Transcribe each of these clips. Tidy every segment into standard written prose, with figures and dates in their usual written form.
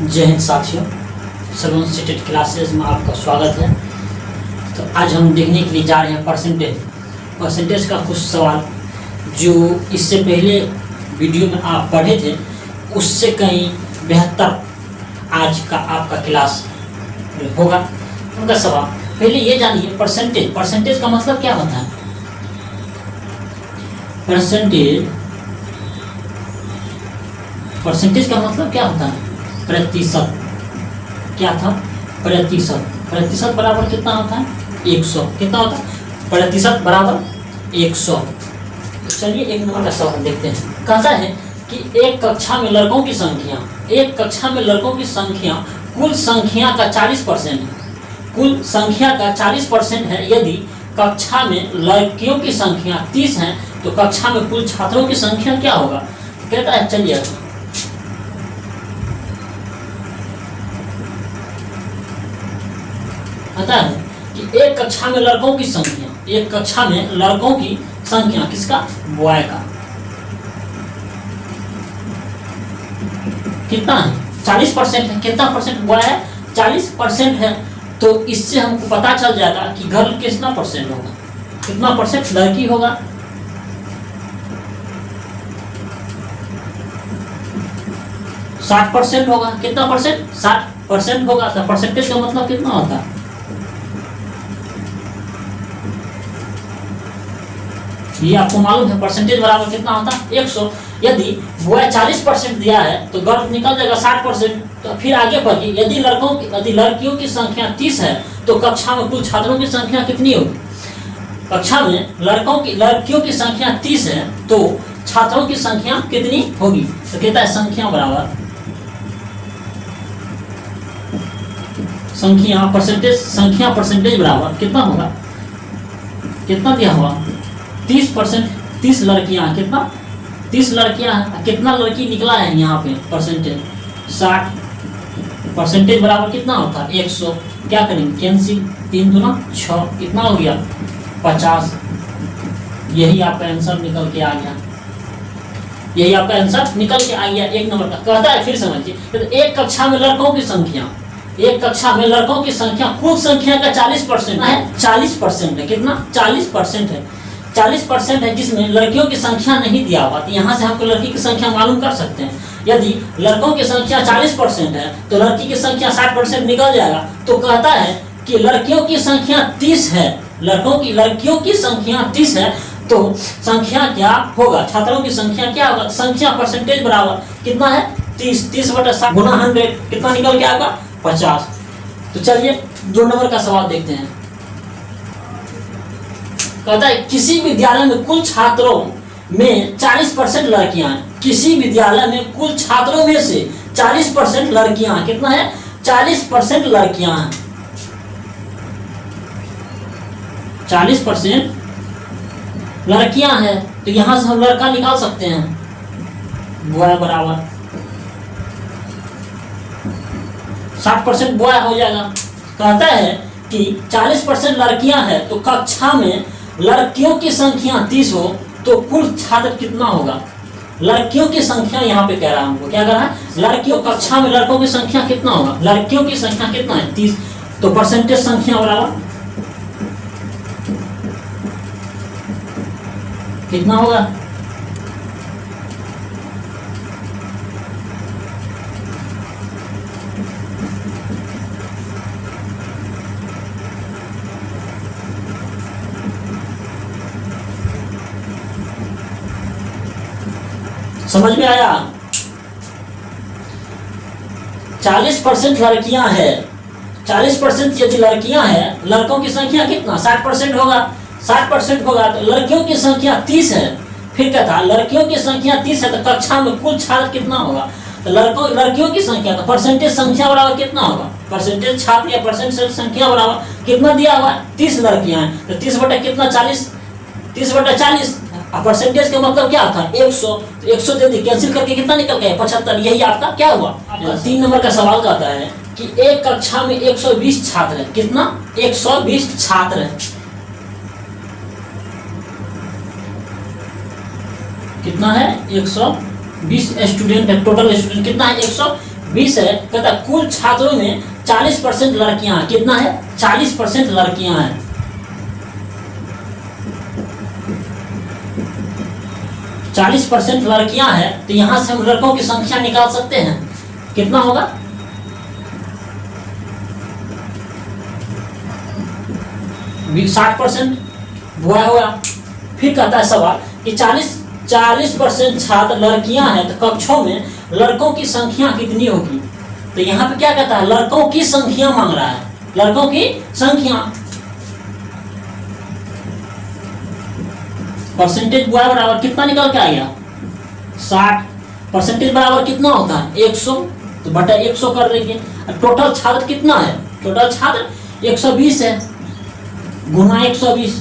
जय हिंद साथियों, salon state classes में आपका स्वागत है। तो आज हम देखने के लिए जा रहे हैं परसेंटेज का कुछ सवाल जो इससे पहले वीडियो में आप पढ़े थे उससे कहीं बेहतर आज का आपका क्लास होगा। उनका सवाल पहले ये जानिए, परसेंटेज का मतलब क्या होता है। परसेंटेज का मतलब क्या होता है? प्रतिशत। क्या था? प्रतिशत बराबर कितना होता है? 100। कितना होता है? प्रतिशत बराबर 100। तो चलिए एक नंबर का सवाल देखते हैं। कहता है कि एक कक्षा में लड़कों की संख्या कुल संख्या का 40% है। कुल संख्या का 40% है। यदि कक्षा में लड़कियों की संख्या 30 है तो कक्षा में कुल छात्रों की संख्या क्या होगा? कहता है चलिए पता है कि एक कक्षा में लड़कों की संख्या किसका? बॉय का कितना है? 40% है। कितना परसेंट बॉय है? 40% है। तो इससे हमको पता चल जाएगा कि गर्ल कितना परसेंट होगा, कितना परसेंट लड़की होगा। %60 होगा। कितना परसेंट? 60% होगा। तो परसेंटेज का मतलब कितना होता है? ये आपको मालूम है। परसेंटेज बराबर कितना होता है? 100। यदि बॉय 40% दिया है तो गर्ल निकल जाएगा 60%। तो फिर आगे बढ़िए, यदि लड़कियों की संख्या 30 है तो कक्षा में कुल छात्रों की संख्या कितनी होगी? कक्षा में लड़कियों की संख्या 30 है तो छात्रों की संख्या कितनी होगी? तो कहता है संख्या परसेंटेज बराबर कितना होगा? कितना दिया हुआ? 30%। 30 लड़कियां, कितना? 30 लड़कियां हैं। कितना लड़की निकला है यहाँ पे? परसेंटेज 60। परसेंटेज बराबर कितना होता है? 100। क्या करेंगे? कैंसिल। 3 दूना 6। कितना हो गया? 50। यही आपका आंसर निकल के आ गया। एक नंबर का। कहता है फिर समझिए, तो एक कक्षा में लड़कों की संख्या कुल संख्या का 40% है। 40% है। कितना? 40% है। 40% है जिसमें लड़कियों की संख्या नहीं दिया हुआ। तो यहाँ से हमको लड़की की संख्या मालूम कर सकते हैं। यदि लड़कों की संख्या 40% है तो लड़की की संख्या 60% निकल जाएगा। तो कहता है कि लड़कियों की संख्या 30 है। लड़कियों की संख्या 30 है तो संख्या क्या होगा? छात्रों की संख्या क्या होगा? संख्या परसेंटेज बराबर कितना है? 30/60 गुना 100। कितना निकल के आएगा? 50। तो चलिए 2 नंबर का सवाल देखते हैं। कहता है किसी विद्यालय में कुल छात्रों में 40% लड़कियां हैं। किसी विद्यालय में कुल छात्रों में से 40% लड़कियां हैं। कितना है? 40% लड़कियां हैं। 40% लड़कियां हैं तो यहां से हम लड़का निकाल सकते हैं। बॉय बराबर 60% बॉय हो जाएगा। कहता है कि 40% लड़कियां हैं तो कक्षा में लड़कियों की संख्या 30 हो तो कुल छात्र कितना होगा? लड़कियों की संख्या यहाँ पे कह रहा है हमको। क्या कह रहा है? कक्षा में लड़कों की संख्या कितना होगा? लड़कियों की संख्या कितना है? 30। तो परसेंटेज संख्या बराबर कितना होगा? समझ में आया? 40% लड़कियां हैं। 40% यदि लड़कियां हैं, लड़कों की संख्या कितना? 60% होगा। 60% होगा तो लड़कियों की संख्या 30 है। फिर कहता है लड़कियों की संख्या 30 है तो कक्षा में कुल छात्र कितना होगा? तो लड़कियों की संख्या तो परसेंटेज संख्या बराबर कितना होगा? परसेंटेज छात्र या परसेंटेज संख्या बराबर कितना दिया हुआ? 30 लड़कियां हैं तो 30 बटा कितना? 40। 30/40। परसेंटेज का मतलब क्या था? 100। तो 100 दे दी, कैंसिल करके कितना निकल गया? 75। यही आपका क्या हुआ? 3 नंबर का सवाल कहता है कि एक कक्षा में 120 छात्र है। कितना? 120 छात्र है। कितना है? 120 स्टूडेंट है। टोटल स्टूडेंट कितना है? 20 है, कहता है कुल छात्रों में 40% लड़कियां हैं। कितना है? 40% लड़कियां हैं। चालीस % लड़कियां हैं, तो यहां से हम लड़कों की संख्या निकाल सकते हैं। कितना होगा? 60% हुआ होगा। फिर कहता है सवाल कि 40% छात्र लड़कियां हैं, तो कक्षों में लड़कों की संख्या कितनी होगी? तो यहाँ पे क्या कहता है? लड़कों की संख्या मांग रहा है, लड़कों की संख्या। परसेंटेज y बराबर कितना निकल के आ गया? 60। परसेंटेज बराबर कितना होता है? 100, तो बटा 100 कर देंगे। टोटल छात्र कितना है? टोटल छात्र 120 है, गुना 120,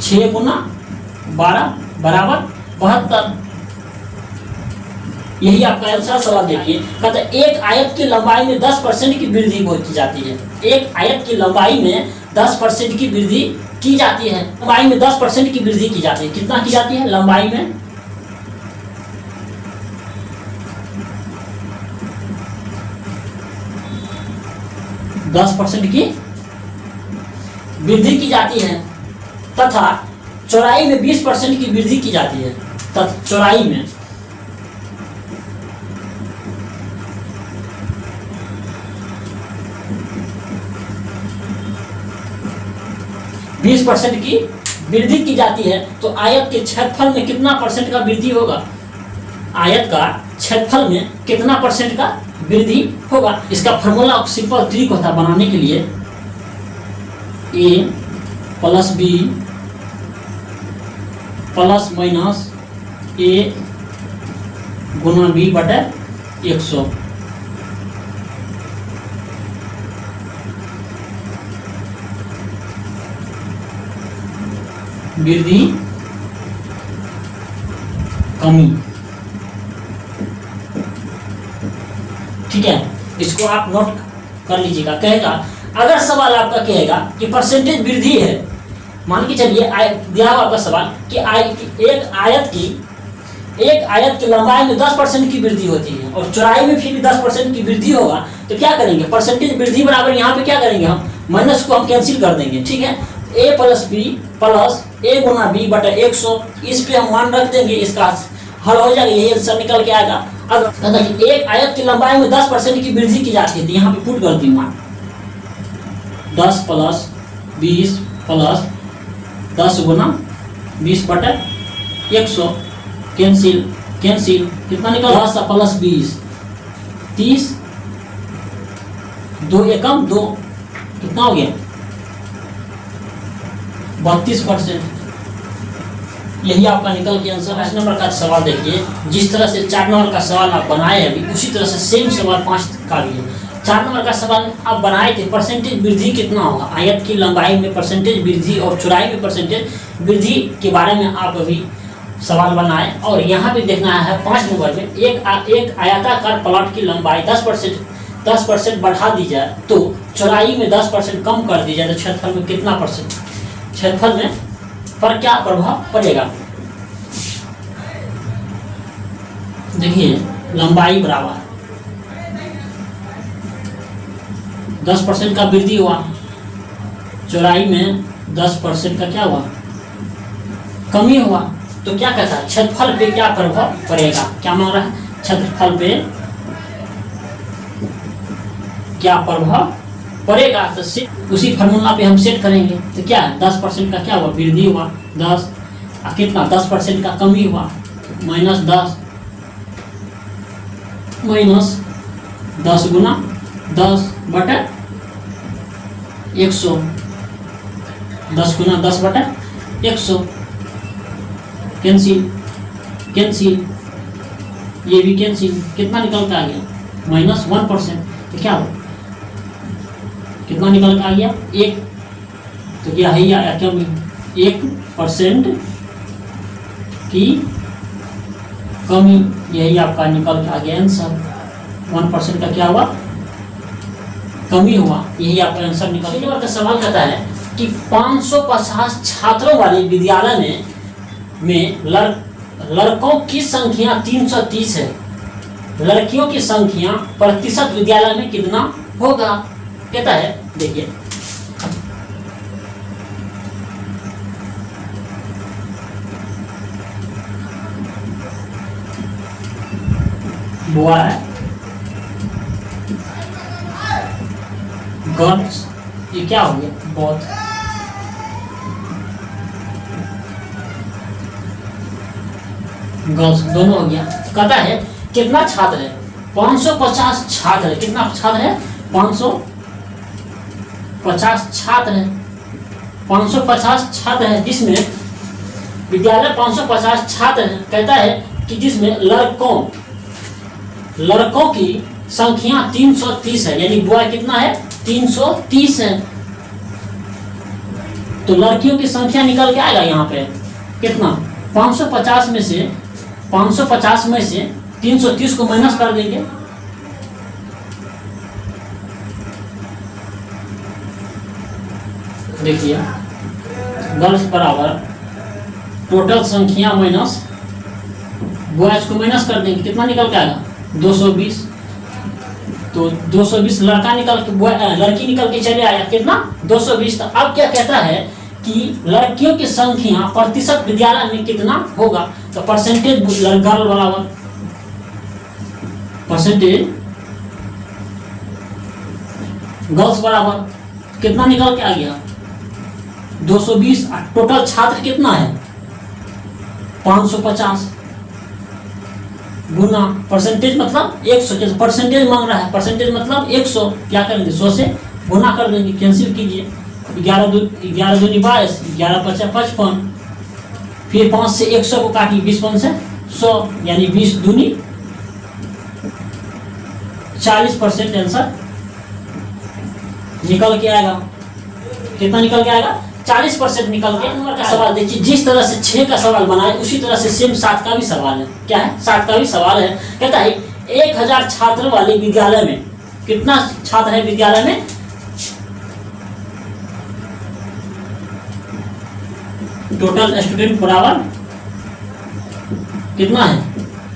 6 गुना 12 बराबर 72। यही आपका आंसर। सवाल देखिए, कहते हैं एक आयत की लंबाई में 10% की वृद्धि की जाती है। एक आयत की लंबाई में 10% की वृद्धि की जाती है। लंबाई में 10% की वृद्धि की जाती है। कितना की जाती है? लंबाई में 10% की वृद्धि की जाती है, तथा चौड़ाई में 20% की वृद्धि की जाती है। चौड़ाई में 20% की वृद्धि की जाती है, तो आयत के क्षेत्रफल में कितना % का वृद्धि होगा? आयत का क्षेत्रफल में कितना % का वृद्धि होगा? इसका फॉर्मूला सिंपल ट्रिक होता है बनाने के लिए। a plus b plus minus a Guna b बटा 100। वृद्धि कमी। ठीक है, इसको आप नोट कर लीजिएगा। कहेगा, अगर सवाल आपका कहेगा कि परसेंटेज वृद्धि है, मान के चलिए दिया हुआ आपका सवाल कि एक आयत की लंबाई में 10% की वृद्धि होती है और चौड़ाई में फिर भी 10% की वृद्धि होगा, तो क्या करेंगे? परसेंटेज वृद्धि बराबर यहाँ पे क्या करेंगे? हम माइनस को हम कैंसिल कर देंगे। ठीक है, a plus b plus a Guna b बटा 100, इस पे हम मान रख देंगे, इसका हल हो जाएगा, यही आंसर निकल के आएगा। अगर एक आयत की लंबाई में 10% की वृद्धि की जाती है, तो यहाँ पे पुट कर दी मान 10 प्लस 20 प्लस 10 गुना 20 बटा 100, कैंसिल कैंसिल, कितना निकल? 10 प्लस 20 30, 2 एकम 2, कितना हो गया? 32%। यही आपका निकल के आंसर। 5 नंबर का सवाल देखिए, जिस तरह से 4 नंबर का सवाल आप बनाए अभी, उसी तरह से सेम सवाल 5 का भी है। 4 नंबर का सवाल आप बनाए थे, परसेंटेज वृद्धि कितना होगा? आयत की लंबाई में परसेंटेज वृद्धि और चौड़ाई में परसेंटेज वृद्धि के बारे में आप अभी सवाल बनाए। और यहाँ पे देखना है 5 नंबर में, एक आयताकार प्लॉट की लंबाई 10% बढ़ा दी जाए तो चौड़ाई में 10% कम कर दी जाए, तो क्षेत्रफल में कितना %? क्षेत्रफल में पर क्या प्रभाव पड़ेगा? देखिए, लंबाई बराबर 10% का वृद्धि हुआ, चौड़ाई में 10% का क्या हुआ? कमी हुआ। तो क्या कहता है? क्षेत्रफल पे क्या प्रभाव पड़ेगा? क्या मांग रहा है? क्षेत्रफल पे क्या प्रभाव पड़ेगा? तो उसी फार्मूला पे हम सेट करेंगे। तो क्या है? 10% का क्या हुआ? वृद्धि हुआ 10, कितना? 10% का कमी हुआ -10 -10 गुना 10 बटा 100, 10 गुना 10 बटा 100, कैंसिल कैंसिल, ये भी कैंसिल, कितना निकल के आ गया? -1%। तो क्या हो? कितना निकल के आ गया? 1। तो क्या है? आया क्या? 1% की कमी। यही आपका निकल के आ गया आंसर। 1% का क्या हुआ? कमी हुआ। यही आपका आंसर निकल गया। का सवाल कहता है कि 550 छात्रों वाले विद्यालय में लड़कों की संख्या 330 है, लड़कियों की संख्या प्रतिशत विद्यालय में कितना होगा? कहता है देखिए, बॉय गर्ल्स, ये क्या हो गया? बहुत गर्ल्स दोनों हो गया। कहता है कितना छात्र है? 550 छात्र है। कितना छात्र है? 550 छात्र है। 550 छात्र है, जिसमें विद्यालय 550 छात्र है। कहता है कि जिसमें लड़कों की संख्या 330 है, यानी बॉय कितना है? 330 है। तो लड़कियों की संख्या निकल के आएगा यहाँ पे कितना? 550 में से 330 को माइनस कर देंगे, देखिए गर्ल्स बराबर टोटल संख्या माइनस बॉयज को माइनस कर देंगे, कितना निकल के आएगा? 220। तो 220 लड़का निकल के लड़की निकल के चले आया, कितना? 220। तो अब क्या कहता है कि लड़कियों की संख्या प्रतिशत विद्यालय में कितना होगा? तो परसेंटेज गर्ल बराबर परसेंटेज गर्ल्स बराबर कितना निकल के आ गया? 220। टोटल छात्र कितना है? 550 गुना परसेंटेज मतलब 100। परसेंटेज मांग रहा है, परसेंटेज मतलब 100। क्या करेंगे? 100 से गुना कर देंगे, कैंसिल कीजिए। 11 दूनी 22, 11 पचा 55, फिर 5 से 100 को काटिए, 20 5 से 100, यानी 20 दूनी 40% आंसर निकल के आएगा। कितना निकल के आएगा? 40% निकल के। नंबर का सवाल देखिए, जिस तरह से 6 का सवाल बनाए उसी तरह से सेम 7 का भी सवाल है। क्या है? 7 का भी सवाल है। कहता है 1000 छात्र वाले विद्यालय में कितना छात्र है? विद्यालय में टोटल स्टूडेंट बराबर कितना है?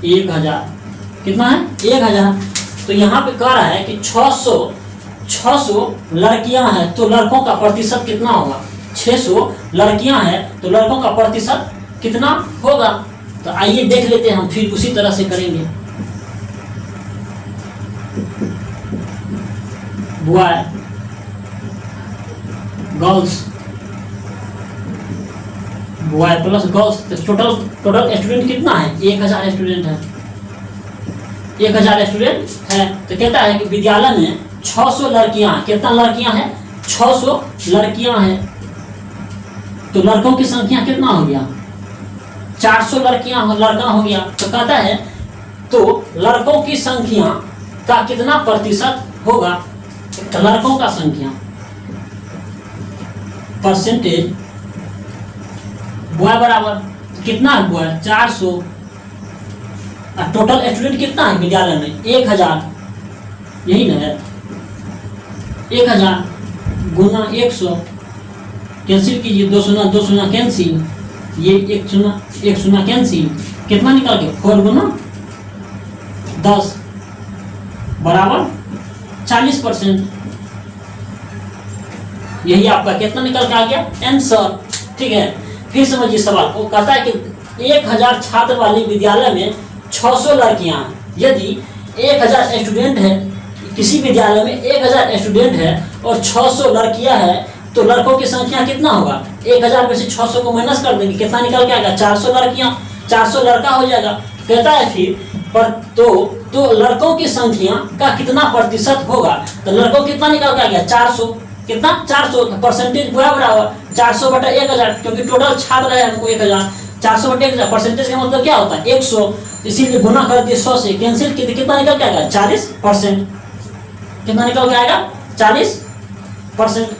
1000। कितना है? 1000। तो यहाँ पे कह रहा है कि 600 लड़कियां हैं, तो लड़कों का प्रतिशत कितना होगा? 600 लड़कियां हैं तो लड़कों का प्रतिशत कितना होगा? तो आइए देख लेते हैं, हम फिर उसी तरह से करेंगे। Boy girls, boy plus girls, तो टोटल स्टूडेंट कितना है? 1000 स्टूडेंट है। 1000 स्टूडेंट है। तो कहता है कि विद्यालय में 600 लड़कियां हैं। कितना लड़कियां हैं? 600 लड़कियां हैं। तो लड़कों की संख्या कितना हो गया? 400 लड़का हो गया। तो कहता है तो लड़कों की संख्या का कितना प्रतिशत होगा? तो लड़कों का संख्या परसेंटेज बॉय बराबर कितना है? बॉय 400। टोटल स्टूडेंट कितना है विद्यालय में? 1000, यही ना है? 1000 गुना 100, कैंसिल कीजिए। 2 शून्य कैंसिल, ये 1 शून्य कैंसिल, कितना निकल गया? 4 गुना 10 बराबर 40%। यही आपका कितना निकल के आ गया? आंसर। ठीक है, फिर समझिए सवाल को। कहता है कि 1000 छात्र वाले विद्यालय में 600 लड़कियां हैं। यदि 1000 स्टूडेंट है, किसी विद्यालय में 1000 स्टूडेंट है और 600 लड़कियां हैं, तो लड़कों की संख्या कितना होगा? 1000 में से 600 को माइनस कर देंगे, कितना निकल के आएगा? 400 लड़कियां, 400 लड़का हो जाएगा। कहता है फिर पर तो लड़कों की संख्या का कितना प्रतिशत होगा? तो लड़कों कितना निकल के आ गया? 400। कितना? 400। परसेंटेज बराबर 400 बटा 1000, क्योंकि टोटल छात्र है हमको 1000। 400 बटा 1000, परसेंटेज का मतलब क्या होता है? 100। इसीलिए गुना कर दिए 100 से, कैंसिल किए, कितना निकल के आएगा? 40%। कितना निकल के आएगा? 40%।